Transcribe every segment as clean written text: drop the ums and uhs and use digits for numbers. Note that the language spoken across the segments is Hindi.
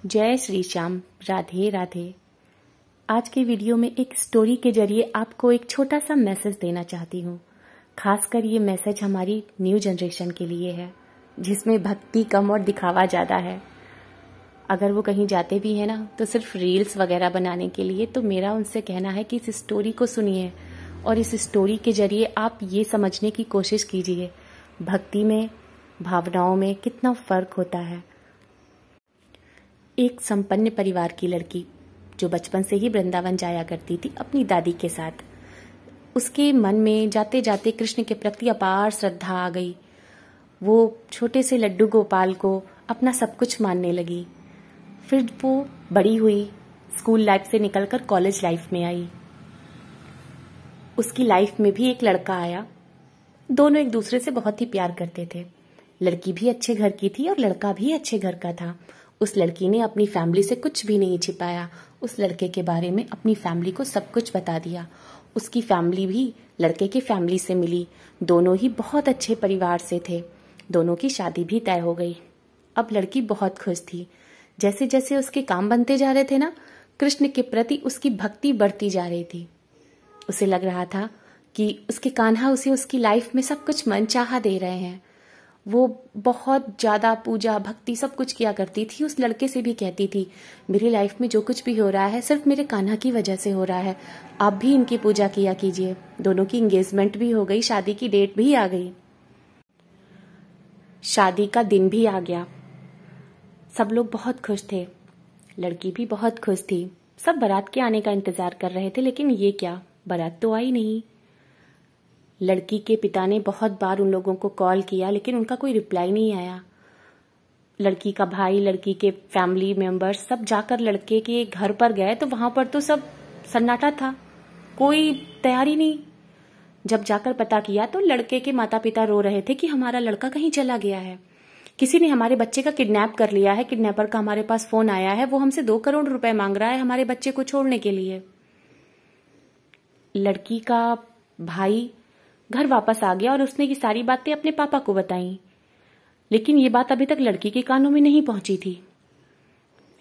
जय श्री श्याम, राधे राधे। आज के वीडियो में एक स्टोरी के जरिए आपको एक छोटा सा मैसेज देना चाहती हूँ। खासकर ये मैसेज हमारी न्यू जनरेशन के लिए है, जिसमें भक्ति कम और दिखावा ज़्यादा है। अगर वो कहीं जाते भी हैं ना, तो सिर्फ रील्स वगैरह बनाने के लिए। तो मेरा उनसे कहना है कि इस स्टोरी को सुनिए और इस स्टोरी के जरिए आप ये समझने की कोशिश कीजिए भक्ति में, भावनाओं में कितना फ़र्क होता है। एक संपन्न परिवार की लड़की जो बचपन से ही वृंदावन जाया करती थी अपनी दादी के साथ, उसके मन में जाते जाते कृष्ण के प्रति अपार श्रद्धा आ गई। वो छोटे से लड्डू गोपाल को अपना सब कुछ मानने लगी। फिर वो बड़ी हुई, स्कूल लाइफ से निकलकर कॉलेज लाइफ में आई। उसकी लाइफ में भी एक लड़का आया। दोनों एक दूसरे से बहुत ही प्यार करते थे। लड़की भी अच्छे घर की थी और लड़का भी अच्छे घर का था। उस लड़की ने अपनी फैमिली से कुछ भी नहीं छिपाया। उस लड़के के बारे में अपनी फैमिली को सब कुछ बता दिया। उसकी फैमिली भी लड़के की फैमिली से मिली। दोनों ही बहुत अच्छे परिवार से थे। दोनों की शादी भी तय हो गई। अब लड़की बहुत खुश थी। जैसे जैसे उसके काम बनते जा रहे थे ना, कृष्ण के प्रति उसकी भक्ति बढ़ती जा रही थी। उसे लग रहा था कि उसके कान्हा उसे उसकी लाइफ में सब कुछ मनचाहा दे रहे हैं। वो बहुत ज्यादा पूजा भक्ति सब कुछ किया करती थी। उस लड़के से भी कहती थी, मेरी लाइफ में जो कुछ भी हो रहा है सिर्फ मेरे कान्हा की वजह से हो रहा है, आप भी इनकी पूजा किया कीजिए। दोनों की एंगेजमेंट भी हो गई, शादी की डेट भी आ गई। शादी का दिन भी आ गया। सब लोग बहुत खुश थे। लड़की भी बहुत खुश थी। सब बारात के आने का इंतजार कर रहे थे, लेकिन ये क्या, बारात तो आई नहीं। लड़की के पिता ने बहुत बार उन लोगों को कॉल किया, लेकिन उनका कोई रिप्लाई नहीं आया। लड़की का भाई, लड़की के फैमिली मेंबर्स सब जाकर लड़के के घर पर गए, तो वहां पर तो सब सन्नाटा था, कोई तैयारी नहीं। जब जाकर पता किया तो लड़के के माता पिता रो रहे थे कि हमारा लड़का कहीं चला गया है, किसी ने हमारे बच्चे का किडनैप कर लिया है। किडनैपर का हमारे पास फोन आया है, वो हमसे 2 करोड़ रुपए मांग रहा है हमारे बच्चे को छोड़ने के लिए। लड़की का भाई घर वापस आ गया और उसने ये सारी बातें अपने पापा को बताई, लेकिन ये बात अभी तक लड़की के कानों में नहीं पहुंची थी।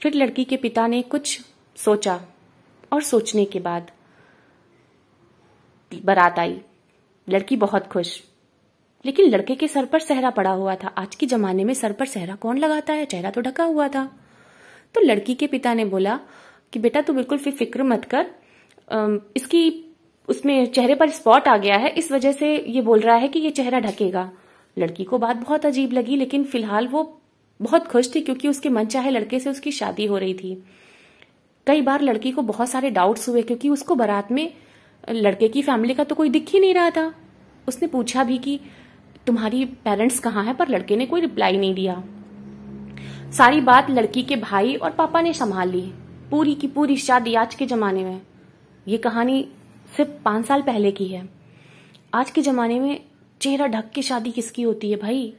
फिर लड़की के पिता ने कुछ सोचा और सोचने के बाद बारात आई। लड़की बहुत खुश, लेकिन लड़के के सर पर सेहरा पड़ा हुआ था। आज के जमाने में सर पर सेहरा कौन लगाता है, चेहरा तो ढका हुआ था। तो लड़की के पिता ने बोला कि बेटा तू बिल्कुल फिक्र मत कर, इसकी उसमें चेहरे पर स्पॉट आ गया है, इस वजह से ये बोल रहा है कि ये चेहरा ढकेगा। लड़की को बात बहुत अजीब लगी, लेकिन फिलहाल वो बहुत खुश थी क्योंकि उसके मनचाहे लड़के से उसकी शादी हो रही थी। कई बार लड़की को बहुत सारे डाउट्स हुए क्योंकि उसको बारात में लड़के की फैमिली का तो कोई दिख ही नहीं रहा था। उसने पूछा भी कि तुम्हारी पेरेंट्स कहाँ हैं, पर लड़के ने कोई रिप्लाई नहीं दिया। सारी बात लड़की के भाई और पापा ने संभाल ली। पूरी की पूरी शादी आज के जमाने में, ये कहानी सिर्फ 5 साल पहले की है। आज के जमाने में चेहरा ढक के शादी किसकी होती है भाई।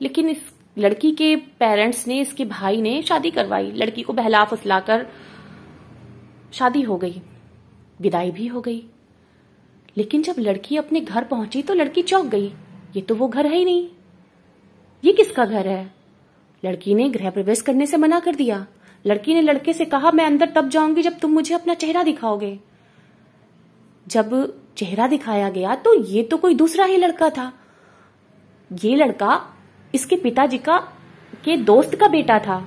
लेकिन इस लड़की के पेरेंट्स ने, इसके भाई ने शादी करवाई। लड़की को बहला फुसलाकर शादी हो गई, विदाई भी हो गई। लेकिन जब लड़की अपने घर पहुंची तो लड़की चौंक गई, ये तो वो घर है ही नहीं, ये किसका घर है। लड़की ने गृह प्रवेश करने से मना कर दिया। लड़की ने लड़के से कहा, मैं अंदर तब जाऊंगी जब तुम मुझे अपना चेहरा दिखाओगे। जब चेहरा दिखाया गया तो ये तो कोई दूसरा ही लड़का था। ये लड़का इसके पिताजी के दोस्त का बेटा था।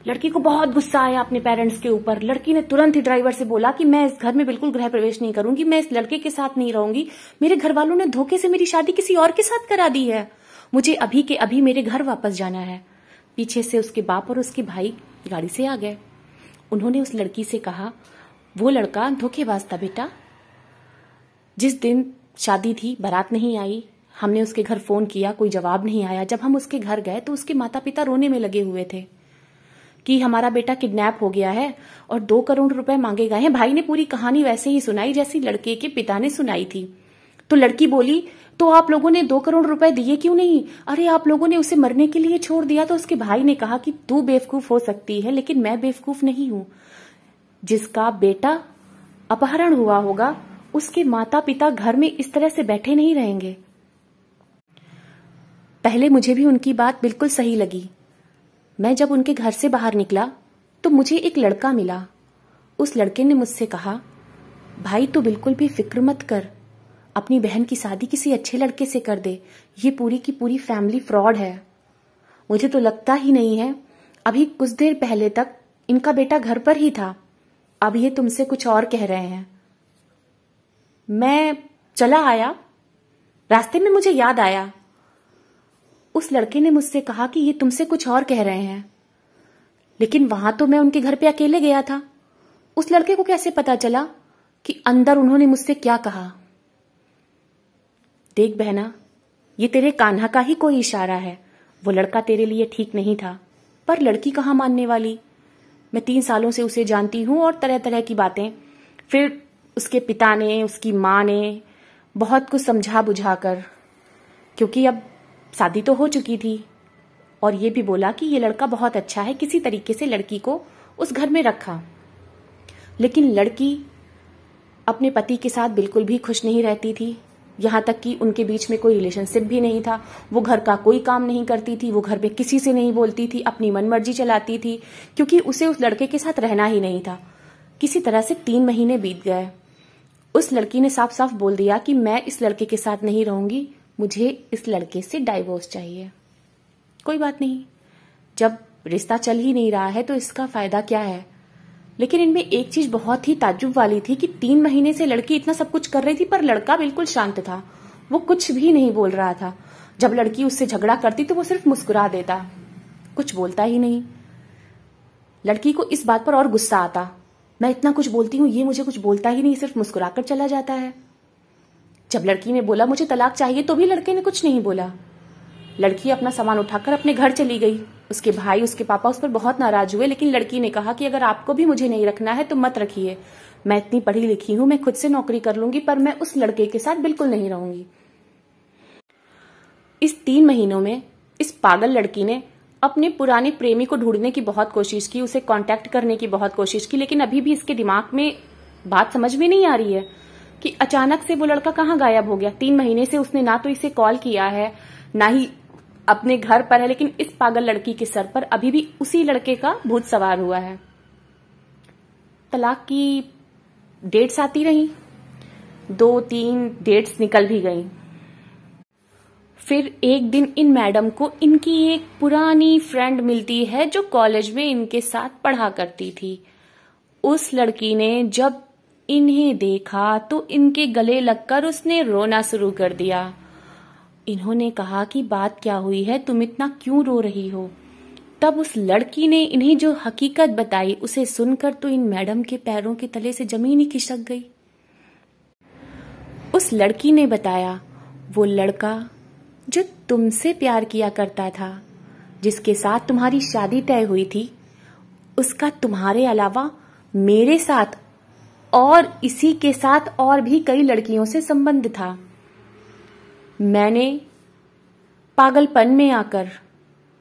लड़की को बहुत गुस्सा आया अपने पेरेंट्स के ऊपर। लड़की ने तुरंत ही ड्राइवर से बोला कि मैं इस घर में बिल्कुल गृह प्रवेश नहीं करूंगी, मैं इस लड़के के साथ नहीं रहूंगी। मेरे घर वालों ने धोखे से मेरी शादी किसी और के साथ करा दी है, मुझे अभी के अभी मेरे घर वापस जाना है। पीछे से उसके बाप और उसके भाई गाड़ी से आ गए। उन्होंने उस लड़की से कहा, वो लड़का धोखेबाज था बेटा। जिस दिन शादी थी बारात नहीं आई, हमने उसके घर फोन किया, कोई जवाब नहीं आया। जब हम उसके घर गए तो उसके माता पिता रोने में लगे हुए थे कि हमारा बेटा किडनैप हो गया है और 2 करोड़ रुपए मांगे गए हैं। भाई ने पूरी कहानी वैसे ही सुनाई जैसी लड़के के पिता ने सुनाई थी। तो लड़की बोली, तो आप लोगों ने 2 करोड़ रुपए दिए क्यों नहीं? अरे आप लोगों ने उसे मरने के लिए छोड़ दिया। तो उसके भाई ने कहा कि तू बेवकूफ हो सकती है, लेकिन मैं बेवकूफ नहीं हूं। जिसका बेटा अपहरण हुआ होगा उसके माता पिता घर में इस तरह से बैठे नहीं रहेंगे। पहले मुझे भी उनकी बात बिल्कुल सही लगी। मैं जब उनके घर से बाहर निकला तो मुझे एक लड़का मिला। उस लड़के ने मुझसे कहा, भाई तू बिल्कुल भी फिक्र मत कर, अपनी बहन की शादी किसी अच्छे लड़के से कर दे, ये पूरी की पूरी फैमिली फ्रॉड है। मुझे तो लगता ही नहीं है, अभी कुछ देर पहले तक इनका बेटा घर पर ही था, अब ये तुमसे कुछ और कह रहे हैं। मैं चला आया, रास्ते में मुझे याद आया, उस लड़के ने मुझसे कहा कि ये तुमसे कुछ और कह रहे हैं, लेकिन वहां तो मैं उनके घर पे अकेले गया था। उस लड़के को कैसे पता चला कि अंदर उन्होंने मुझसे क्या कहा? देख बहना, ये तेरे कान्हा का ही कोई इशारा है। वो लड़का तेरे लिए ठीक नहीं था, पर लड़की कहाँ मानने वाली। मैं 3 सालों से उसे जानती हूं और तरह तरह की बातें, फिर उसके पिता ने, उसकी माँ ने बहुत कुछ समझा बुझाकर, क्योंकि अब शादी तो हो चुकी थी, और ये भी बोला कि ये लड़का बहुत अच्छा है, किसी तरीके से लड़की को उस घर में रखा। लेकिन लड़की अपने पति के साथ बिल्कुल भी खुश नहीं रहती थी, यहाँ तक कि उनके बीच में कोई रिलेशनशिप भी नहीं था। वो घर का कोई काम नहीं करती थी, वो घर में किसी से नहीं बोलती थी, अपनी मनमर्जी चलाती थी, क्योंकि उसे उस लड़के के साथ रहना ही नहीं था। किसी तरह से 3 महीने बीत गए। उस लड़की ने साफ साफ बोल दिया कि मैं इस लड़के के साथ नहीं रहूंगी, मुझे इस लड़के से डाइवोर्स चाहिए। कोई बात नहीं, जब रिश्ता चल ही नहीं रहा है तो इसका फायदा क्या है। लेकिन इनमें एक चीज बहुत ही ताज्जुब वाली थी कि 3 महीने से लड़की इतना सब कुछ कर रही थी, पर लड़का बिल्कुल शांत था, वो कुछ भी नहीं बोल रहा था। जब लड़की उससे झगड़ा करती तो वो सिर्फ मुस्कुरा देता, कुछ बोलता ही नहीं। लड़की को इस बात पर और गुस्सा आता, मैं इतना कुछ बोलती हूँ, ये मुझे कुछ बोलता ही नहीं, सिर्फ मुस्कुराकर चला जाता है। जब लड़की ने बोला मुझे तलाक चाहिए तो भी लड़के ने कुछ नहीं बोला। लड़की अपना सामान उठाकर अपने घर चली गई। उसके भाई, उसके पापा उस पर बहुत नाराज हुए, लेकिन लड़की ने कहा कि अगर आपको भी मुझे नहीं रखना है तो मत रखिए, मैं इतनी पढ़ी लिखी हूं, मैं खुद से नौकरी कर लूंगी, पर मैं उस लड़के के साथ बिल्कुल नहीं रहूंगी। इस 3 महीनों में इस पागल लड़की ने अपने पुराने प्रेमी को ढूंढने की बहुत कोशिश की, उसे कांटेक्ट करने की बहुत कोशिश की, लेकिन अभी भी इसके दिमाग में बात समझ में नहीं आ रही है कि अचानक से वो लड़का कहाँ गायब हो गया। 3 महीने से उसने ना तो इसे कॉल किया है, ना ही अपने घर पर है, लेकिन इस पागल लड़की के सर पर अभी भी उसी लड़के का भूत सवार हुआ है। तलाक की डेट्स आती रही, 2-3 डेट्स निकल भी गई। फिर एक दिन इन मैडम को इनकी एक पुरानी फ्रेंड मिलती है जो कॉलेज में इनके साथ पढ़ा करती थी। उस लड़की ने जब इन्हें देखा तो इनके गले लगकर उसने रोना शुरू कर दिया। इन्होंने कहा कि बात क्या हुई है, तुम इतना क्यों रो रही हो। तब उस लड़की ने इन्हें जो हकीकत बताई, उसे सुनकर तो इन मैडम के पैरों के तले से जमीन ही खिसक गई। उस लड़की ने बताया, वो लड़का जो तुमसे प्यार किया करता था, जिसके साथ तुम्हारी शादी तय हुई थी, उसका तुम्हारे अलावा मेरे साथ और इसी के साथ और भी कई लड़कियों से संबंध था। मैंने पागलपन में आकर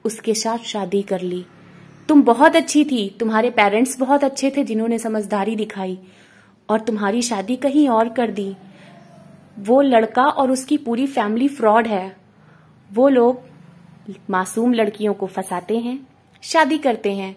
उसके साथ शादी कर ली। तुम बहुत अच्छी थी, तुम्हारे पेरेंट्स बहुत अच्छे थे जिन्होंने समझदारी दिखाई, और तुम्हारी शादी कहीं और कर दी। वो लड़का और उसकी पूरी फैमिली फ्रॉड है। वो लोग मासूम लड़कियों को फंसाते हैं, शादी करते हैं,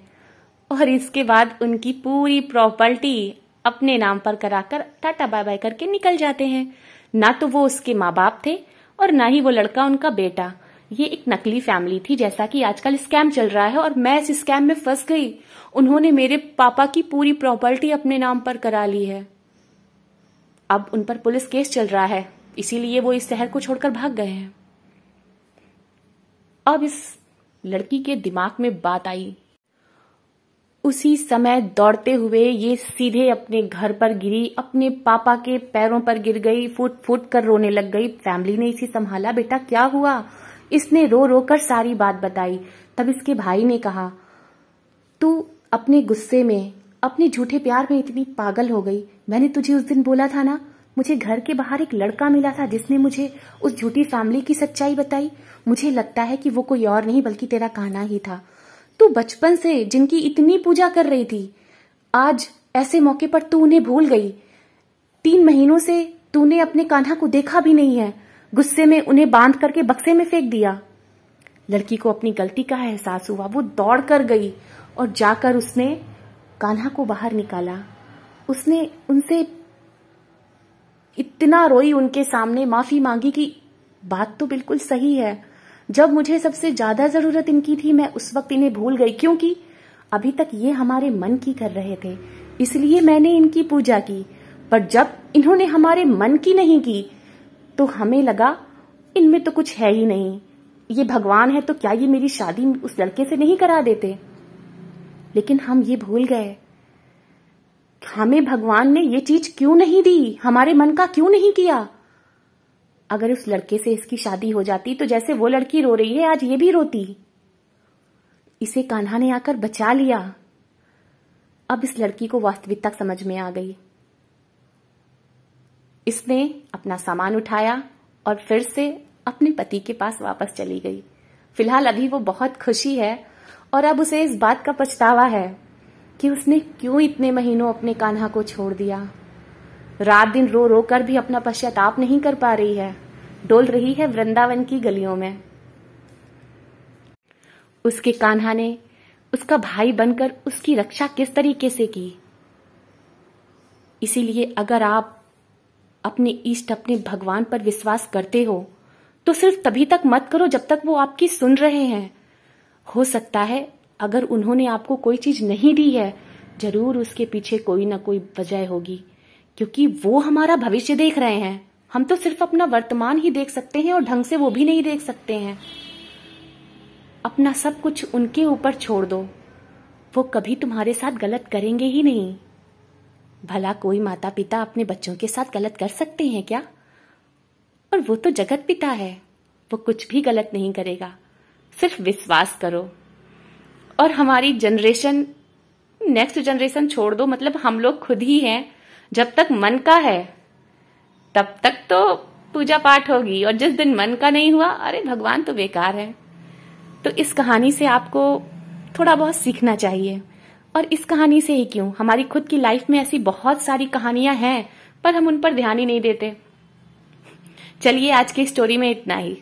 और इसके बाद उनकी पूरी प्रॉपर्टी अपने नाम पर कराकर टाटा बाय बाय करके निकल जाते हैं। ना तो वो उसके माँ बाप थे और ना ही वो लड़का उनका बेटा। ये एक नकली फैमिली थी, जैसा कि आजकल स्कैम चल रहा है, और मैं इस स्कैम में फंस गई। उन्होंने मेरे पापा की पूरी प्रॉपर्टी अपने नाम पर करा ली है। अब उन पर पुलिस केस चल रहा है, इसीलिए वो इस शहर को छोड़कर भाग गए हैं। अब इस लड़की के दिमाग में बात आई। उसी समय दौड़ते हुए ये सीधे अपने घर पर गिरी, अपने पापा के पैरों पर गिर गई, फुट फुट कर रोने लग गई। फैमिली ने इसे संभाला, बेटा क्या हुआ? इसने रो रो कर सारी बात बताई। तब इसके भाई ने कहा, तू अपने गुस्से में, अपने झूठे प्यार में इतनी पागल हो गई। मैंने तुझे उस दिन बोला था ना, मुझे घर के बाहर एक लड़का मिला था जिसने मुझे उस झूठी फैमिली की सच्चाई बताई। मुझे लगता है कि वो कोई और नहीं बल्कि तेरा कान्हा ही था। तू बचपन से जिनकी इतनी पूजा कर रही थी, आज ऐसे मौके पर तू उन्हें भूल गई। 3 महीनों से तूने अपने कान्हा को देखा भी नहीं है। गुस्से में उन्हें बांध करके बक्से में फेंक दिया। लड़की को अपनी गलती का एहसास हुआ। वो दौड़ कर गई और जाकर उसने कान्हा को बाहर निकाला। उसने उनसे इतना रोई, उनके सामने माफी मांगी कि बात तो बिल्कुल सही है, जब मुझे सबसे ज्यादा जरूरत इनकी थी मैं उस वक्त इन्हें भूल गई, क्योंकि अभी तक ये हमारे मन की कर रहे थे, इसलिए मैंने इनकी पूजा की। पर जब इन्होंने हमारे मन की नहीं की तो हमें लगा इनमें तो कुछ है ही नहीं, ये भगवान है तो क्या ये मेरी शादी उस लड़के से नहीं करा देते। लेकिन हम ये भूल गए, हमें भगवान ने ये चीज क्यों नहीं दी, हमारे मन का क्यों नहीं किया। अगर उस लड़के से इसकी शादी हो जाती तो जैसे वो लड़की रो रही है आज ये भी रोती। इसे कान्हा ने आकर बचा लिया। अब इस लड़की को वास्तविकता समझ में आ गई। इसने अपना सामान उठाया और फिर से अपने पति के पास वापस चली गई। फिलहाल अभी वो बहुत खुशी है और अब उसे इस बात का पछतावा है कि उसने क्यों इतने महीनों अपने कान्हा को छोड़ दिया। रात दिन रो रो कर भी अपना पश्चाताप नहीं कर पा रही है, डोल रही है वृंदावन की गलियों में। उसके कान्हा ने उसका भाई बनकर उसकी रक्षा किस तरीके से की। इसीलिए अगर आप अपने इष्ट, अपने भगवान पर विश्वास करते हो तो सिर्फ तभी तक मत करो जब तक वो आपकी सुन रहे हैं। हो सकता है अगर उन्होंने आपको कोई चीज नहीं दी है, जरूर उसके पीछे कोई ना कोई वजह होगी, क्योंकि वो हमारा भविष्य देख रहे हैं। हम तो सिर्फ अपना वर्तमान ही देख सकते हैं और ढंग से वो भी नहीं देख सकते हैं। अपना सब कुछ उनके ऊपर छोड़ दो, वो कभी तुम्हारे साथ गलत करेंगे ही नहीं। भला कोई माता पिता अपने बच्चों के साथ गलत कर सकते हैं क्या? और वो तो जगत पिता है, वो कुछ भी गलत नहीं करेगा, सिर्फ विश्वास करो। और हमारी जनरेशन, नेक्स्ट जनरेशन छोड़ दो, मतलब हम लोग खुद ही हैं, जब तक मन का है तब तक तो पूजा पाठ होगी, और जिस दिन मन का नहीं हुआ, अरे भगवान तो बेकार है। तो इस कहानी से आपको थोड़ा बहुत सीखना चाहिए। और इस कहानी से ही क्यों, हमारी खुद की लाइफ में ऐसी बहुत सारी कहानियां हैं पर हम उन पर ध्यान ही नहीं देते। चलिए आज की स्टोरी में इतना ही।